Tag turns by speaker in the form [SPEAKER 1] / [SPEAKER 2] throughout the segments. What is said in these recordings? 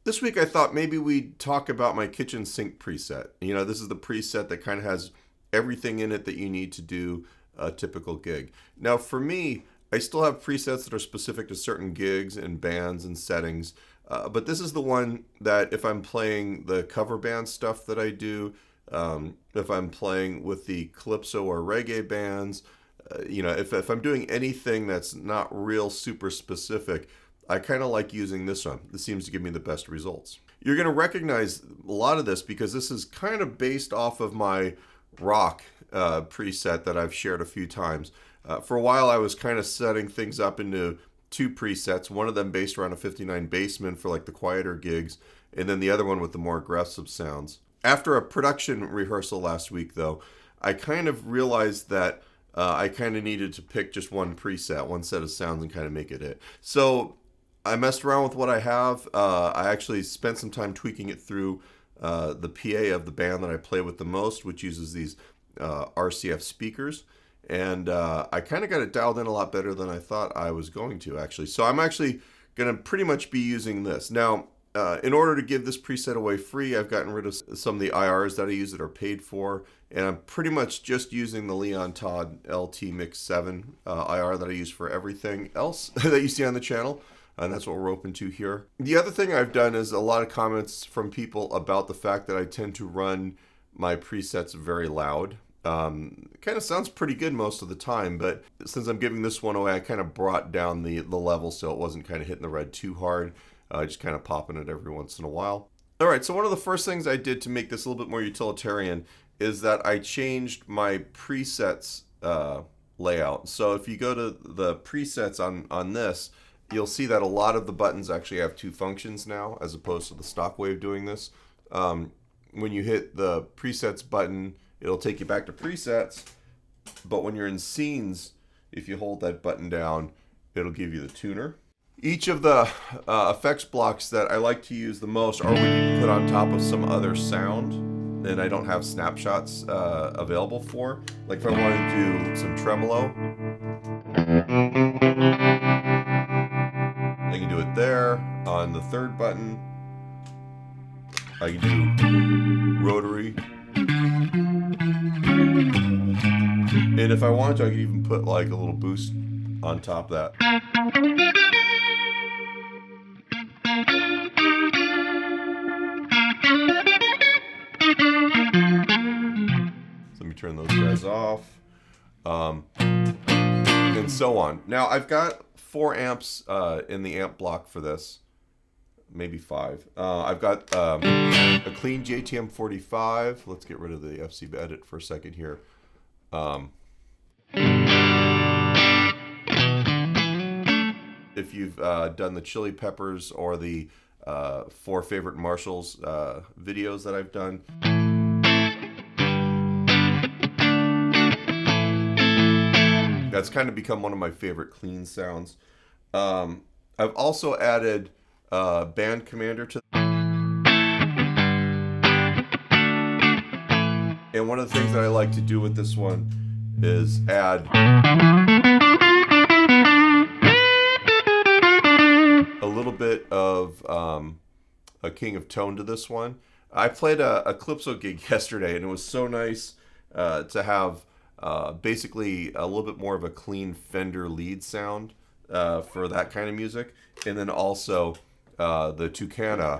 [SPEAKER 1] This week I thought maybe we'd talk about my kitchen sink preset. You know, this is the preset that kind of has everything in it that you need to do a typical gig. Now for me, I still have presets that are specific to certain gigs and bands and settings, but this is the one that if I'm playing the cover band stuff that I do, if I'm playing with the calypso or reggae bands, you know, if I'm doing anything that's not real super specific, I kind of like using this one. This seems to give me the best results. You're going to recognize a lot of this because this is kind of based off of my rock preset that I've shared a few times. For a while, I was kind of setting things up into two presets, one of them based around a 59 Bassman for like the quieter gigs, and then the other one with the more aggressive sounds. After a production rehearsal last week, though, I kind of realized that I kind of needed to pick just one preset, one set of sounds, and kind of make it it. So I messed around with what I have. I actually spent some time tweaking it through the PA of the band that I play with the most, which uses these RCF speakers. And I kind of got it dialed in a lot better than I thought I was going to, actually. So I'm actually going to pretty much be using this. Now, in order to give this preset away free, I've gotten rid of some of the IRs that I use that are paid for. And I'm pretty much just using the Leon Todd LT Mix 7 IR that I use for everything else that you see on the channel. And that's what we're open to here. The other thing I've done is a lot of comments from people about the fact that I tend to run my presets very loud. It kind of sounds pretty good most of the time, but since I'm giving this one away, I kind of brought down the level so it wasn't kind of hitting the red too hard, just kind of popping it every once in a while. All right, so one of the first things I did to make this a little bit more utilitarian is that I changed my presets layout. So if you go to the presets on this, you'll see that a lot of the buttons actually have two functions now, as opposed to the stock way of doing this. When you hit the presets button, it'll take you back to presets, but when you're in scenes, if you hold that button down, it'll give you the tuner. Each of the effects blocks that I like to use the most are when you put on top of some other sound and I don't have snapshots available for. Like if I want to do some tremolo, I can do it there. On the third button, I can do rotary. And if I wanted to, I could even put like a little boost on top of that. So let me turn those guys off. And so on. Now I've got 4 amps in the amp block for this. Maybe 5. I've got a clean JTM 45. Let's get rid of the FC edit for a second here. If you've done the Chili Peppers or the 4 Favorite Marshalls videos that I've done, that's kind of become one of my favorite clean sounds. I've also added Band Commander to, and one of the things that I like to do with this one is add a little bit of a King of Tone to this one. I played a Calypso gig yesterday, and it was so nice to have basically a little bit more of a clean Fender lead sound for that kind of music, and then also the Tucana.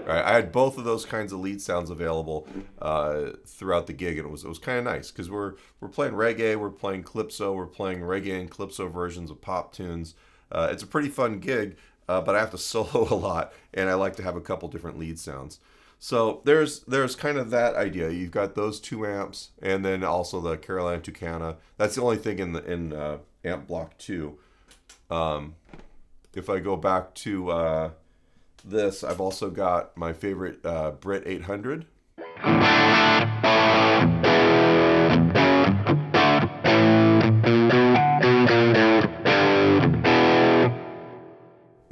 [SPEAKER 1] I had both of those kinds of lead sounds available throughout the gig, and it was kind of nice because we're playing reggae, we're playing calypso, we're playing reggae and calypso versions of pop tunes. It's a pretty fun gig, but I have to solo a lot, and I like to have a couple different lead sounds. So there's kind of that idea. You've got those 2 amps, and then also the Carolina Tucana. That's the only thing in amp block 2. If I go back to this, I've also got my favorite Brit 800.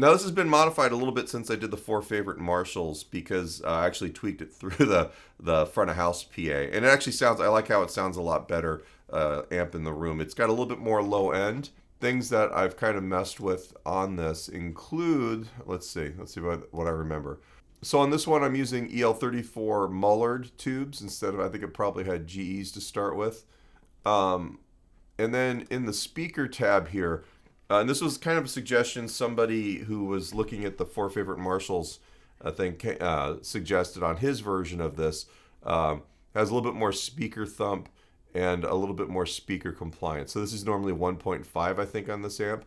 [SPEAKER 1] Now this has been modified a little bit since I did the 4 favorite Marshalls, because I actually tweaked it through the front of house PA, and it actually sounds. I like how it sounds a lot better amp in the room. It's got a little bit more low end. Things that I've kind of messed with on this include, let's see what I remember. So on this one, I'm using EL34 Mullard tubes instead of, I think it probably had GEs to start with. And then in the speaker tab here, and this was kind of a suggestion somebody who was looking at the 4 favorite Marshalls, I think, suggested on his version of this. Has a little bit more speaker thump and a little bit more speaker compliance. So this is normally 1.5, I think, on this amp.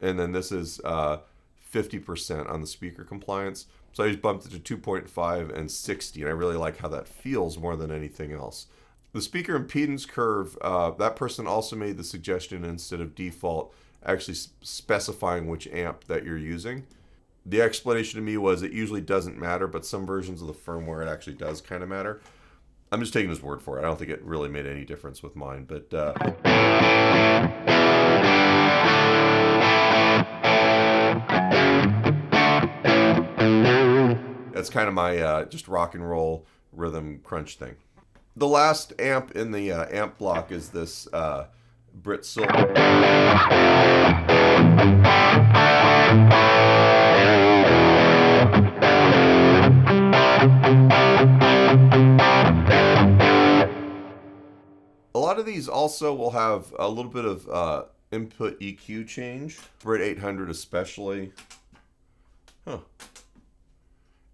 [SPEAKER 1] And then this is 50% on the speaker compliance. So I just bumped it to 2.5 and 60, and I really like how that feels more than anything else. The speaker impedance curve, that person also made the suggestion, instead of default, actually specifying which amp that you're using. The explanation to me was it usually doesn't matter, but some versions of the firmware it actually does kind of matter. I'm just taking his word for it. I don't think it really made any difference with mine, but that's kind of my just rock and roll rhythm crunch thing. The last amp in the amp block is this Brit Silver. A lot of these also will have a little bit of input EQ change. Brit 800 especially. And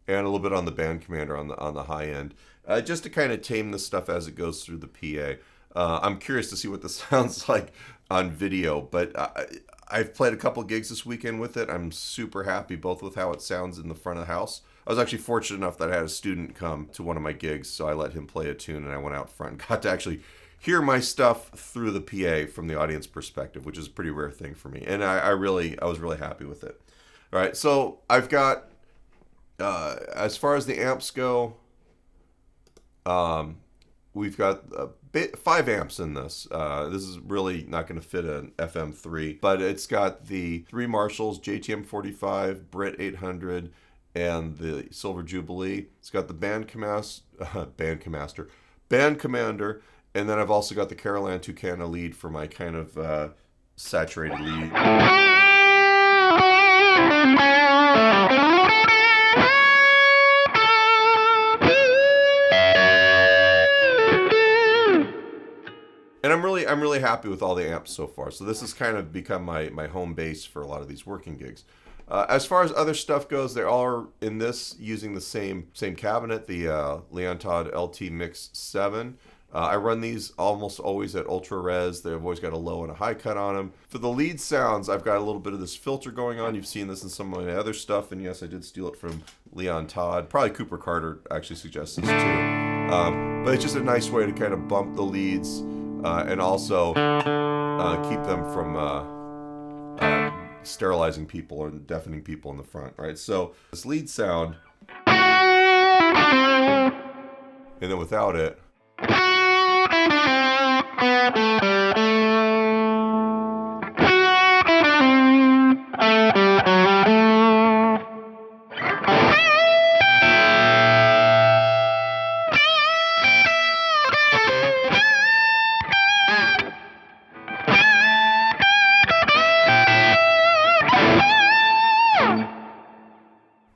[SPEAKER 1] a little bit on the Band Commander on the high end. Just to kind of tame the stuff as it goes through the PA. I'm curious to see what this sounds like on video, but I've played a couple gigs this weekend with it. I'm super happy both with how it sounds in the front of the house. I was actually fortunate enough that I had a student come to one of my gigs, so I let him play a tune and I went out front and got to actually hear my stuff through the PA from the audience perspective, which is a pretty rare thing for me. And I was really happy with it. All right, so I've got, as far as the amps go, we've got 5 amps in this. This is really not going to fit an FM3, but it's got the 3 Marshalls, JTM 45, Brit 800, and the Silver Jubilee. It's got the Band Commander, and then I've also got the Carolan Toucan lead for my kind of saturated lead. And I'm really happy with all the amps so far. So this has kind of become my home base for a lot of these working gigs. As far as other stuff goes, they all are in this using the same cabinet, the Leon Todd LT Mix 7. I run these almost always at ultra res. They've always got a low and a high cut on them. For the lead sounds, I've got a little bit of this filter going on. You've seen this in some of my other stuff, and yes, I did steal it from Leon Todd. Probably Cooper Carter actually suggests this too. But it's just a nice way to kind of bump the leads and also keep them from sterilizing people or deafening people in the front, right? So this lead sound, and then without it,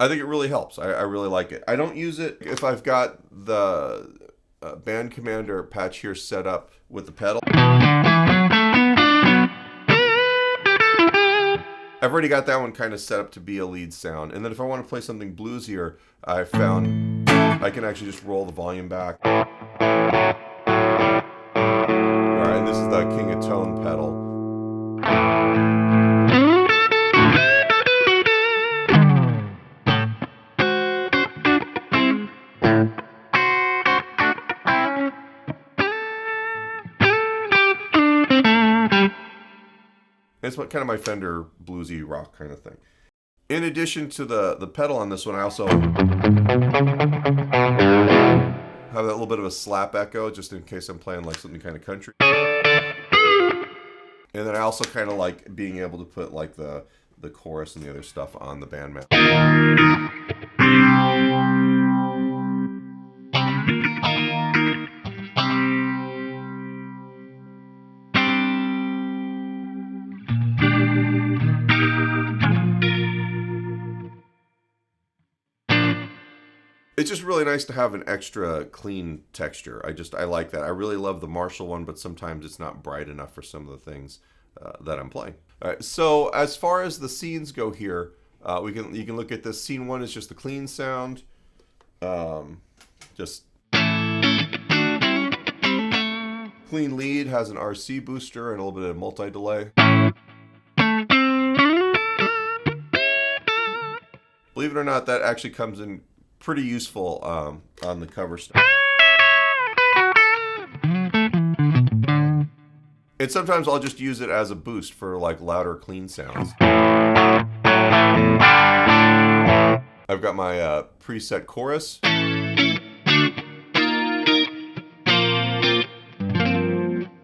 [SPEAKER 1] I think it really helps. I really like it. I don't use it if I've got the Band Commander patch here set up with the pedal. I've already got that one kind of set up to be a lead sound. And then if I want to play something bluesier, I found I can actually just roll the volume back. All right, this is the King of Tone pedal. It's kind of my Fender bluesy rock kind of thing. In addition to the pedal on this one, I also have that little bit of a slap echo, just in case I'm playing like something kind of country. And then I also kind of like being able to put like the the chorus and the other stuff on the band map. It's just really nice to have an extra clean texture. I like that. I really love the Marshall one, but sometimes it's not bright enough for some of the things that I'm playing. All right, so as far as the scenes go here, you can look at this. Scene 1 is just the clean sound. Just clean lead, has an RC booster and a little bit of multi-delay. Believe it or not, that actually comes in pretty useful on the cover stuff. And sometimes I'll just use it as a boost for like louder clean sounds. I've got my preset chorus.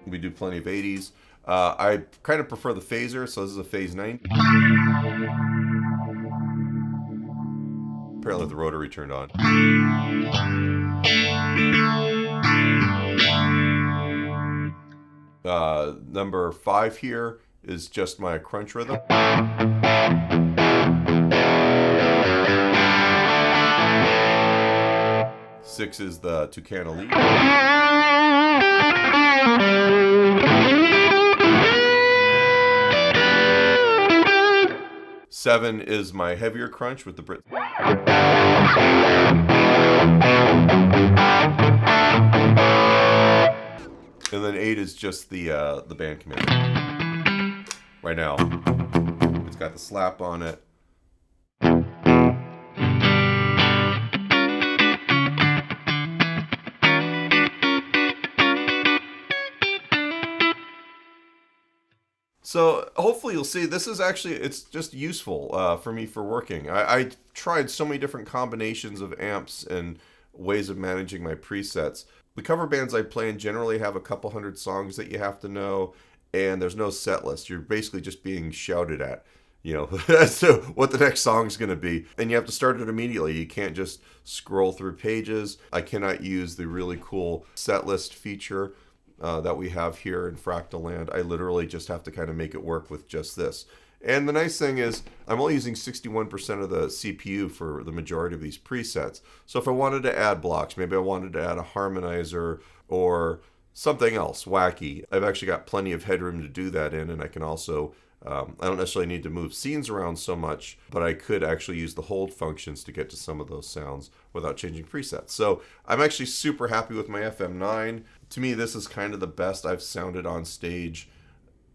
[SPEAKER 1] We do plenty of 80s. I kind of prefer the phaser, so this is a phase 90. Apparently the rotary turned on. Number 5 here is just my crunch rhythm. 6 is the Tucana lead. 7 is my heavier crunch with the Brit. And then 8 is just the band command. Right now, it's got the slap on it. So hopefully you'll see this is actually, it's just useful for me for working. I tried so many different combinations of amps and ways of managing my presets. The cover bands I play in generally have a couple hundred songs that you have to know, and there's no set list. You're basically just being shouted at, you know, as to what the next song's going to be. And you have to start it immediately. You can't just scroll through pages. I cannot use the really cool set list feature that we have here in Fractal Land. I literally just have to kind of make it work with just this. And the nice thing is I'm only using 61% of the CPU for the majority of these presets. So if I wanted to add blocks, maybe I wanted to add a harmonizer or something else wacky, I've actually got plenty of headroom to do that in. And I can also, I don't necessarily need to move scenes around so much, but I could actually use the hold functions to get to some of those sounds without changing presets. So I'm actually super happy with my FM9. To me, this is kind of the best I've sounded on stage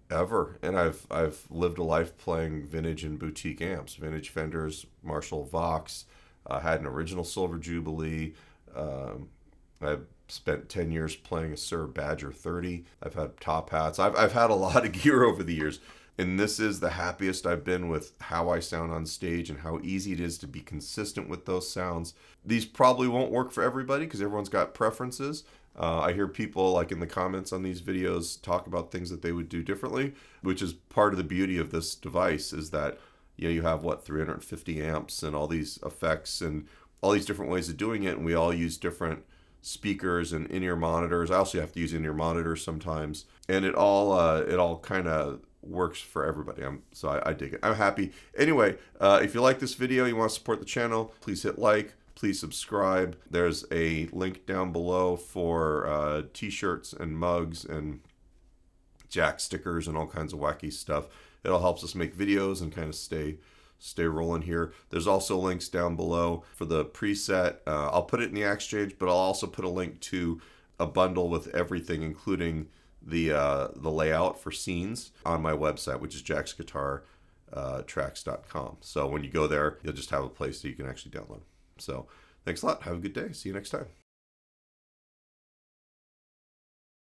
[SPEAKER 1] ever. And I've lived a life playing vintage and boutique amps, vintage Fenders, Marshall Vox, had an original Silver Jubilee. I've spent 10 years playing a Sir Badger 30. I've had top hats. I've had a lot of gear over the years. And this is the happiest I've been with how I sound on stage and how easy it is to be consistent with those sounds. These probably won't work for everybody because everyone's got preferences. I hear people like in the comments on these videos talk about things that they would do differently, which is part of the beauty of this device is that you have 350 amps and all these effects and all these different ways of doing it, and we all use different speakers and in-ear monitors. I also have to use in-ear monitors sometimes, and it all kind of works for everybody. So I dig it. I'm happy. Anyway, if you like this video, you want to support the channel, please hit like. Please subscribe. There's a link down below for t-shirts and mugs and jack stickers and all kinds of wacky stuff. It all helps us make videos and kind of stay rolling here. There's also links down below for the preset. I'll put it in the exchange, but I'll also put a link to a bundle with everything, including the layout for scenes on my website, which is jacksguitartracks.com. So when you go there, you'll just have a place that you can actually download. So thanks a lot. Have a good day. See you next time.